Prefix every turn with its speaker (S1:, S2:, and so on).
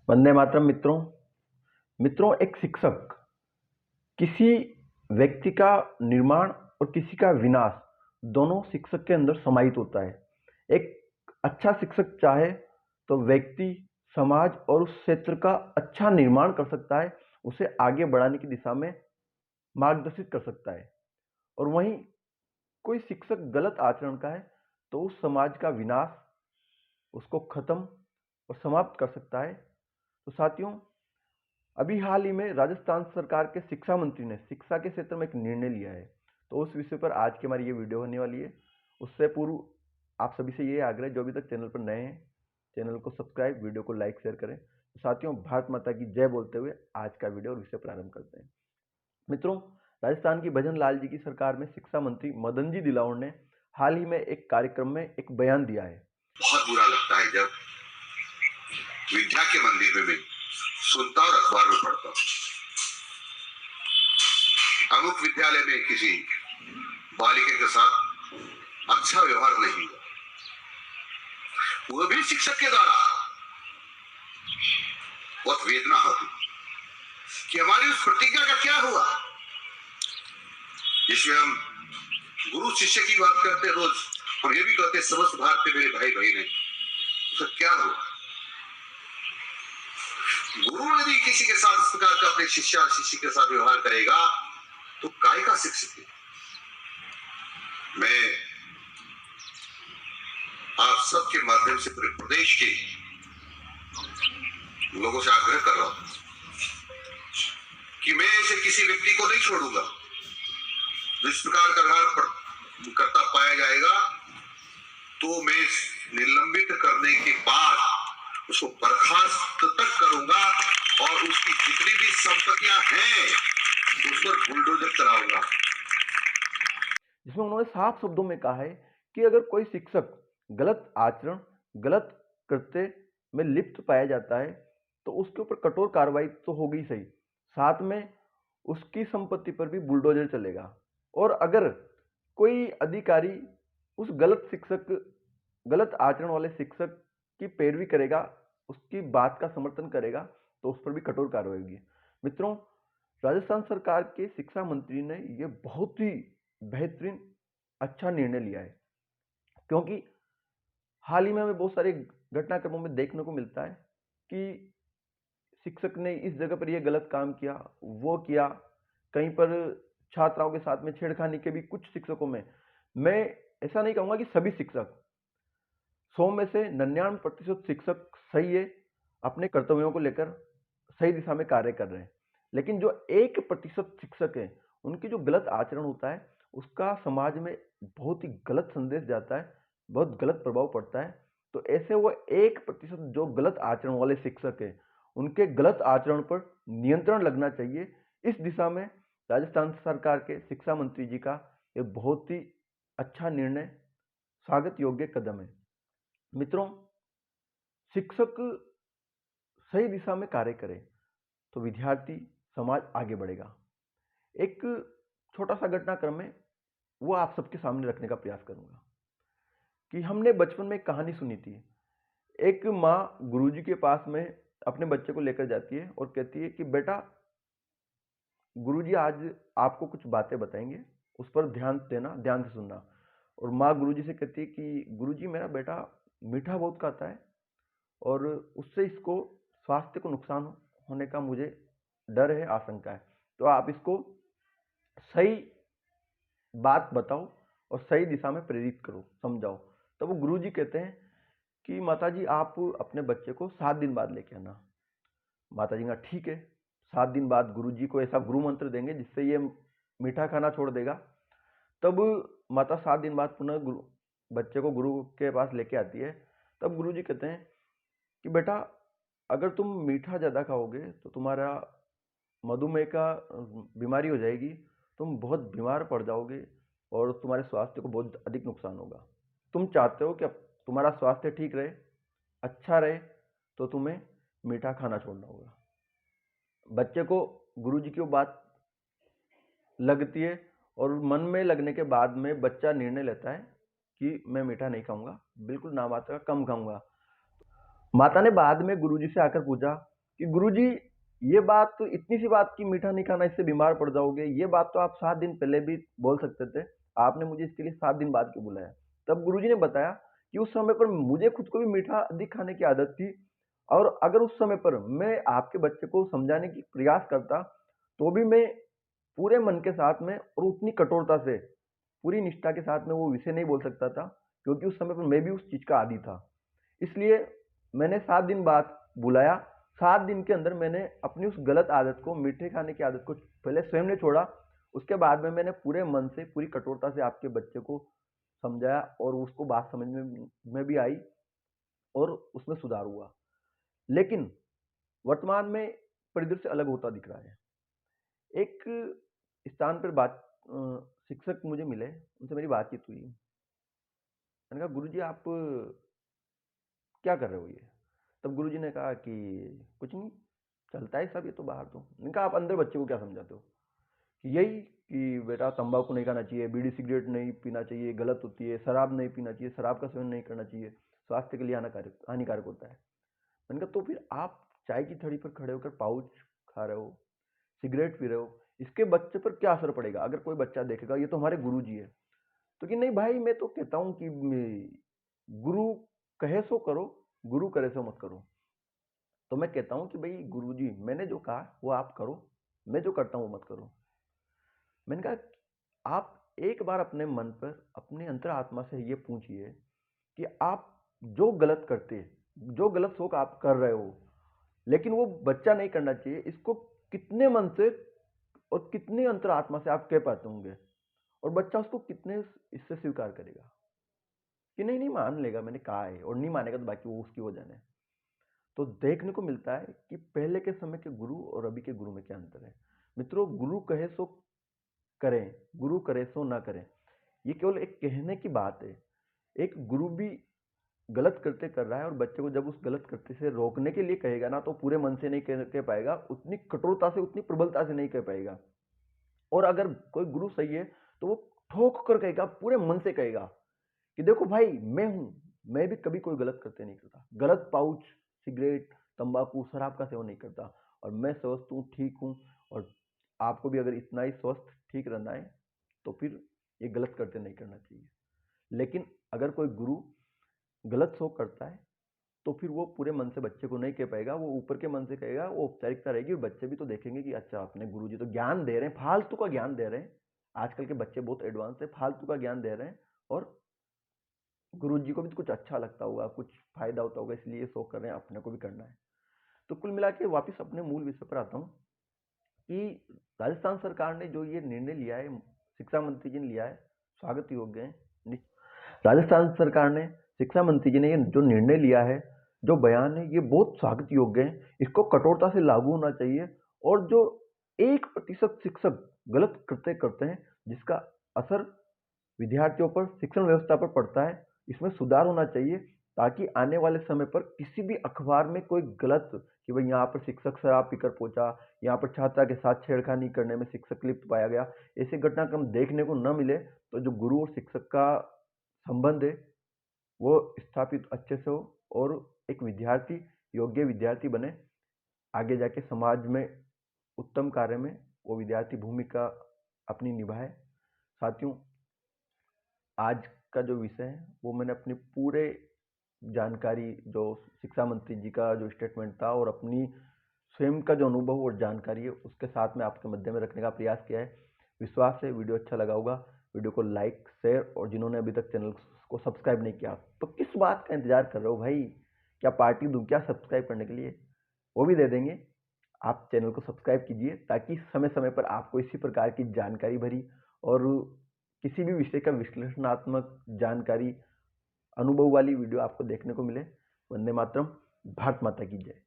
S1: वंदे मातरम मित्रों। एक शिक्षक किसी व्यक्ति का निर्माण और किसी का विनाश दोनों शिक्षक के अंदर समाहित होता है। एक अच्छा शिक्षक चाहे तो व्यक्ति, समाज और उस क्षेत्र का अच्छा निर्माण कर सकता है, उसे आगे बढ़ाने की दिशा में मार्गदर्शित कर सकता है। और वहीं कोई शिक्षक गलत आचरण का है तो उस समाज का विनाश, उसको खत्म और समाप्त कर सकता है। तो साथियों, अभी हाल ही में राजस्थान सरकार के शिक्षा मंत्री ने शिक्षा के क्षेत्र में एक निर्णय लिया है। तो उस विषय पर आज की हमारी ये वीडियो होने वाली है। उससे पूर्व आप सभी से ये आग्रह, जो अभी तक चैनल पर नए हैं, चैनल को सब्सक्राइब, वीडियो को लाइक शेयर करें। तो साथियों, भारत माता की जय बोलते हुए आज का वीडियो और विषय प्रारंभ करते हैं। मित्रों, राजस्थान की भजन लाल जी की सरकार में शिक्षा मंत्री मदन जी दिलावर ने हाल ही में एक कार्यक्रम में एक बयान दिया है।
S2: बहुत बुरा लगता है जब विद्या के मंदिर में मैं सुनता और अखबार में पढ़ता हूं, अमुक विद्यालय में किसी बालिका के साथ अच्छा व्यवहार नहीं हुआ, वो भी शिक्षक के द्वारा। बहुत वेदना होती कि हमारी उस प्रतिज्ञा का क्या हुआ, जिसमें हम गुरु शिष्य की बात करते रोज, हम ये भी कहते समस्त भारतीय मेरे भाई बहन है, तो क्या हुआ? गुरु यदि किसी के साथ इस प्रकार का अपने शिष्य और शिष्य के साथ व्यवहार करेगा तो काय का शिक्षक है? मैं आप सबके माध्यम से पूरे प्रदेश के लोगों से आग्रह कर रहा हूं कि मैं ऐसे किसी व्यक्ति को नहीं छोड़ूंगा जो इस प्रकार का व्यवहार करता पाया जाएगा, तो मैं निलंबित करने के बाद उसको बर्खास्त तक करूंगा और उसकी जितनी भी संपत्तियां हैं उस पर बुलडोजर चलाऊंगा।
S1: जिसमें उन्होंने साफ शब्दों में कहा है कि अगर कोई शिक्षक गलत आचरण, गलत कृत्य में लिप्त पाया जाता है तो उसके ऊपर कठोर कार्रवाई तो होगी सही, साथ में उसकी संपत्ति पर भी बुलडोजर चलेगा। और अगर कोई अधिकारी उस गलत आचरण वाले शिक्षक की पैरवी करेगा, उसकी बात का समर्थन करेगा, तो उस पर भी कठोर कार्रवाई होगी। मित्रों, राजस्थान सरकार के शिक्षा मंत्री ने यह बहुत ही बेहतरीन अच्छा निर्णय लिया है, क्योंकि हाल ही में हमें बहुत सारे घटनाक्रमों में देखने को मिलता है कि शिक्षक ने इस जगह पर यह गलत काम किया, वो किया, कहीं पर छात्राओं के साथ में छेड़खानी के भी कुछ शिक्षकों में, मैं ऐसा नहीं कहूंगा कि सभी शिक्षक, 100 में से 99% शिक्षक सही है, अपने कर्तव्यों को लेकर सही दिशा में कार्य कर रहे हैं। लेकिन जो 1% शिक्षक हैं, उनकी जो गलत आचरण होता है उसका समाज में बहुत ही गलत संदेश जाता है, बहुत गलत प्रभाव पड़ता है। तो ऐसे वो 1% जो गलत आचरण वाले शिक्षक हैं, उनके गलत आचरण पर नियंत्रण लगना चाहिए। इस दिशा में राजस्थान सरकार के शिक्षा मंत्री जी का ये बहुत ही अच्छा निर्णय, स्वागत योग्य कदम है। मित्रों, शिक्षक सही दिशा में कार्य करें तो विद्यार्थी, समाज आगे बढ़ेगा। एक छोटा सा घटनाक्रम है, वो आप सबके सामने रखने का प्रयास करूंगा कि हमने बचपन में एक कहानी सुनी थी। एक माँ गुरुजी के पास में अपने बच्चे को लेकर जाती है और कहती है कि बेटा, गुरुजी आज आपको कुछ बातें बताएंगे, उस पर ध्यान देना, ध्यान से सुनना। और माँ गुरुजी से कहती है कि गुरुजी, मेरा बेटा मीठा बहुत खाता है और उससे इसको स्वास्थ्य को नुकसान होने का मुझे डर है, आशंका है, तो आप इसको सही बात बताओ और सही दिशा में प्रेरित करो, समझाओ। तब वो गुरुजी कहते हैं कि माताजी, आप अपने बच्चे को 7 दिन बाद लेके आना। माताजी का ठीक है। 7 दिन बाद गुरुजी को ऐसा गुरु मंत्र देंगे जिससे ये मीठा खाना छोड़ देगा। तब माता 7 दिन बाद पुनः बच्चे को गुरु के पास लेके आती है। तब गुरुजी कहते हैं कि बेटा, अगर तुम मीठा ज़्यादा खाओगे तो तुम्हारा मधुमेह का बीमारी हो जाएगी, तुम बहुत बीमार पड़ जाओगे और तुम्हारे स्वास्थ्य को बहुत अधिक नुकसान होगा। तुम चाहते हो कि अब तुम्हारा स्वास्थ्य ठीक रहे, अच्छा रहे, तो तुम्हें मीठा खाना छोड़ना होगा। बच्चे को गुरुजी की वो बात लगती है और मन में लगने के बाद में बच्चा निर्णय लेता है कि मैं मीठा नहीं खाऊंगा, बिल्कुल ना मात्रा कम खाऊंगा। माता ने बाद में गुरुजी से आकर पूछा कि गुरुजी ये बात तो इतनी सी बात की मीठा नहीं खाना इससे बीमार पड़ जाओगे, ये बात तो आप 7 दिन पहले भी बोल सकते थे, आपने मुझे इसके लिए 7 दिन बाद क्यों बुलाया? तब गुरुजी ने बताया कि उस समय पर मुझे खुद को भी मीठा अधिक खाने की आदत थी और अगर उस समय पर मैं आपके बच्चे को समझाने की प्रयास करता, तो भी मैं पूरे मन के साथ में और उतनी कठोरता से, पूरी निष्ठा के साथ में वो विषय नहीं बोल सकता था, क्योंकि उस समय पर मैं भी उस चीज़ का आदी था। इसलिए मैंने 7 दिन बाद बुलाया। 7 दिन के अंदर मैंने अपनी उस गलत आदत को, मीठे खाने की आदत को पहले स्वयं ने छोड़ा, उसके बाद में मैंने पूरे मन से, पूरी कठोरता से आपके बच्चे को समझाया और उसको बात समझ में भी आई और उसमें सुधार हुआ। लेकिन वर्तमान में परिदृश्य अलग होता दिख रहा है। एक स्थान पर शिक्षक मुझे मिले, उनसे मेरी बातचीत हुई। मैंने कहा गुरुजी आप क्या कर रहे हो ये? तब गुरुजी ने कहा कि कुछ नहीं, चलता है सब ये तो बाहर तो। मैंने कहा आप अंदर बच्चे को क्या समझाते हो? कि यही कि बेटा तंबाकू नहीं खाना चाहिए, बीड़ी सिगरेट नहीं पीना चाहिए, गलत होती है, शराब नहीं पीना चाहिए, शराब का सेवन नहीं करना चाहिए, स्वास्थ्य के लिए हानिकारक होता है। मैंने कहा तो फिर आप चाय की थड़ी पर खड़े होकर पाउच खा रहे हो, सिगरेट पी रहे हो, इसके बच्चे पर क्या असर पड़ेगा? अगर कोई बच्चा देखेगा ये तो हमारे गुरुजी है। तो कि नहीं भाई मैं तो कहता हूँ कि गुरु कहे सो करो, गुरु करे सो मत करो। तो मैं कहता हूँ कि भाई गुरुजी मैंने जो कहा वो आप करो, मैं जो करता हूँ वो मत करो। मैंने कहा आप एक बार अपने मन पर, अपने अंतरात्मा से ये पूछिए कि आप जो गलत करते, जो गलत शौक आप कर रहे हो, लेकिन वो बच्चा नहीं करना चाहिए, इसको कितने मन से और कितने अंतरात्मा से आप कह पाते होंगे और बच्चा उसको कितने इससे स्वीकार करेगा कि नहीं नहीं मान लेगा मैंने कहा है, और नहीं मानेगा तो बाकी वो उसकी हो जाने। तो देखने को मिलता है कि पहले के समय के गुरु और अभी के गुरु में क्या अंतर है। मित्रों, गुरु कहे सो करें, गुरु करे सो ना करें, ये केवल एक कहने की बात है। एक गुरु भी गलत करते कर रहा है और बच्चे को जब उस गलत करते से रोकने के लिए कहेगा ना, तो पूरे मन से नहीं कह पाएगा, उतनी कठोरता से, उतनी प्रबलता से नहीं कह पाएगा। और अगर कोई गुरु सही है तो वो ठोक कर कहेगा, पूरे मन से कहेगा कि देखो भाई मैं हूं, मैं भी कभी कोई गलत करते नहीं करता, गलत पाउच, सिगरेट, तंबाकू, शराब का सेवन नहीं करता और मैं स्वस्थ हूँ, ठीक हूँ। और आपको भी अगर इतना ही स्वस्थ ठीक रहना है तो फिर ये गलत करते नहीं करना चाहिए। लेकिन अगर कोई गुरु गलत शो करता है तो फिर वो पूरे मन से बच्चे को नहीं कह पाएगा, वो ऊपर के मन से कहेगा, वो औपचारिकता रहेगी और बच्चे भी तो देखेंगे कि अच्छा अपने गुरुजी तो ज्ञान दे रहे हैं, फालतू का ज्ञान दे रहे हैं। आजकल के बच्चे बहुत एडवांस है, फालतू का ज्ञान दे रहे हैं और गुरुजी को भी तो कुछ अच्छा लगता होगा, कुछ फायदा होता होगा, इसलिए ये शो कर रहे हैं, अपने को भी करना है। तो कुल मिला के वापिस अपने मूल विषय पर आता हूँ कि राजस्थान सरकार ने जो ये निर्णय लिया है, शिक्षा मंत्री जी ने लिया है, स्वागत योग्य है। राजस्थान सरकार ने, शिक्षा मंत्री जी ने ये जो निर्णय लिया है, जो बयान है, ये बहुत स्वागत योग्य है। इसको कठोरता से लागू होना चाहिए और जो 1% शिक्षक गलत कृत्य करते हैं जिसका असर विद्यार्थियों पर, शिक्षण व्यवस्था पर पड़ता है, इसमें सुधार होना चाहिए ताकि आने वाले समय पर किसी भी अखबार में कोई गलत कि भाई यहाँ पर शिक्षक शराब पीकर पहुंचा, यहाँ पर छात्रा के साथ छेड़खानी करने में शिक्षक लिप्त पाया गया, ऐसे घटनाक्रम देखने को न मिले तो जो गुरु और शिक्षक का संबंध है वो स्थापित अच्छे से हो और एक विद्यार्थी योग्य विद्यार्थी बने, आगे जाके समाज में उत्तम कार्य में वो विद्यार्थी भूमिका अपनी निभाए। साथियों, आज का जो विषय है वो मैंने अपनी पूरे जानकारी, जो शिक्षा मंत्री जी का जो स्टेटमेंट था और अपनी स्वयं का जो अनुभव और जानकारी है उसके साथ में आपके मध्य में रखने का प्रयास किया है। विश्वास है वीडियो अच्छा लगा होगा। वीडियो को लाइक, शेयर और जिन्होंने अभी तक चैनल को सब्सक्राइब नहीं किया तो किस बात का इंतजार कर रहे हो भाई? क्या पार्टी दूं क्या सब्सक्राइब करने के लिए? वो भी दे देंगे। आप चैनल को सब्सक्राइब कीजिए ताकि समय समय पर आपको इसी प्रकार की जानकारी भरी और किसी भी विषय का विश्लेषणात्मक जानकारी, अनुभव वाली वीडियो आपको देखने को मिले। वंदे मातरम। भारत माता की जय।